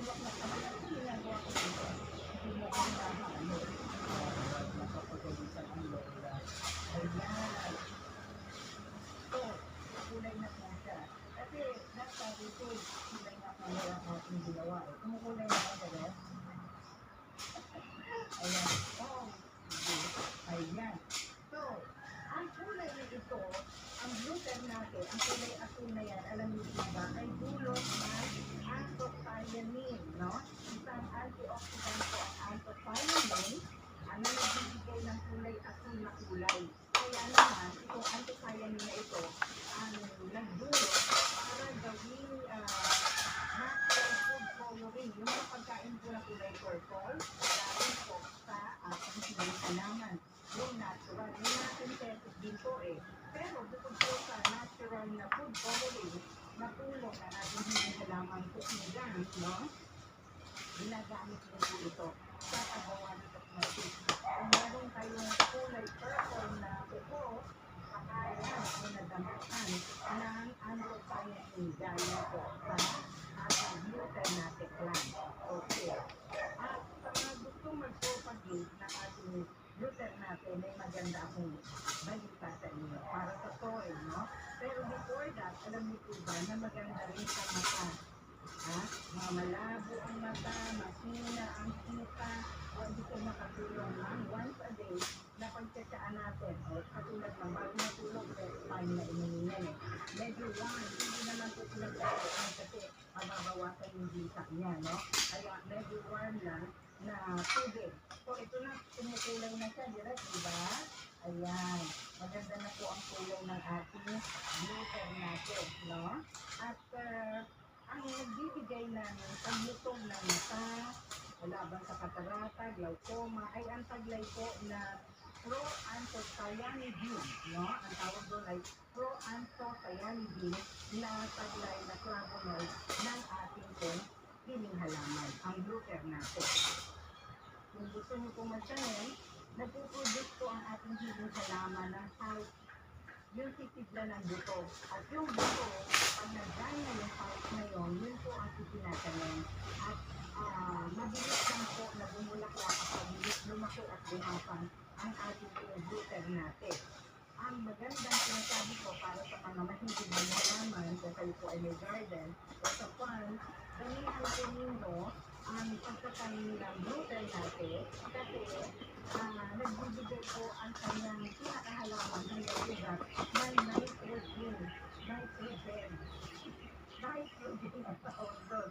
hawak na kami. Ano ginagawa ko dito? Hindi mo ko hinahaano. Napapagalitan ang lola. Ayan. So, kulay na po siya. Kasi, nasabi ko, kulay na po ang ating ginawa. Kumukulay na ako sa rest. Ayan. Oh, ayan. So, ang kulay na ito, ang gluten natin, ang kulay asul na yan, alam niyo ba, ay dulot ng anthocyanin, no? Isang antioxidant po ang anthocyanin, ang nagbibigay ng kulay asul na kulay. Kaya naman, itong anthocyanin na ito, ang nagdulot para gawing natural food coloring. Yung mga pagkain po na kulay purple, dahil po sa ating sinasalaman. Yung natural, yung synthetic din po eh. Pero bukod po sa natural na food coloring, na tulong na ating hindi halaman kukugan, no? Ginagamit niyo po ito sa paggawa ng cosmetic. Kung meron kayong kulay purple na kuko, kakayan o nadamatan ng anthocyanin gaya po sa ating glutenatic gland. Okay. At sa gusto mag-propagate ng ating gluten natin, may maganda akong balita sa inyo para sa soil, no? Pero before that, alam niyo po ba na maganda rin sa mata? Ha? Malabo ang mata, mahina ang kita, o dito makatulong lang once a day na pagtsatsaan natin. O katulad ng bago natulog, first time na inumin eh. Medyo warm, hindi naman po pinagkakailan kasi mababawasan yung dita niya, no? Kaya medyo warm lang na tubig. So ito na, kumukulay na siya, direct, diba? Ayan. Maganda na po ang kulay ng ating gluten natin, no? At ang nagbibigay ng paglutong ng mata, laban sa katarata, glaucoma, ay ang taglay po na proanthocyanidin, no? Ang tawag doon ay proanthocyanidin na taglay na flavonoid ng ating pong piling halaman, ang gluten natin. Kung gusto nyo pong magtanim, nagpuproduce po ang ating hiling halaman ng salt, yung titigla ng buto. At yung buto, pag nag-dry na yung salt na yun po ang itinatanim. At mabilis lang po na bumulaklak at mabilis lumaki at bumapan ang ating gluten natin. Ang magandang sinasabi ko para sa mga mahilig na halaman, kung kayo po ay may garden o sa farm, gamihan po ninyo ang pagkakain ng gluten natin kasi nagbibigay po ang kanyang pinakahalaman ng lugar ng nitrogen ang tawag doon.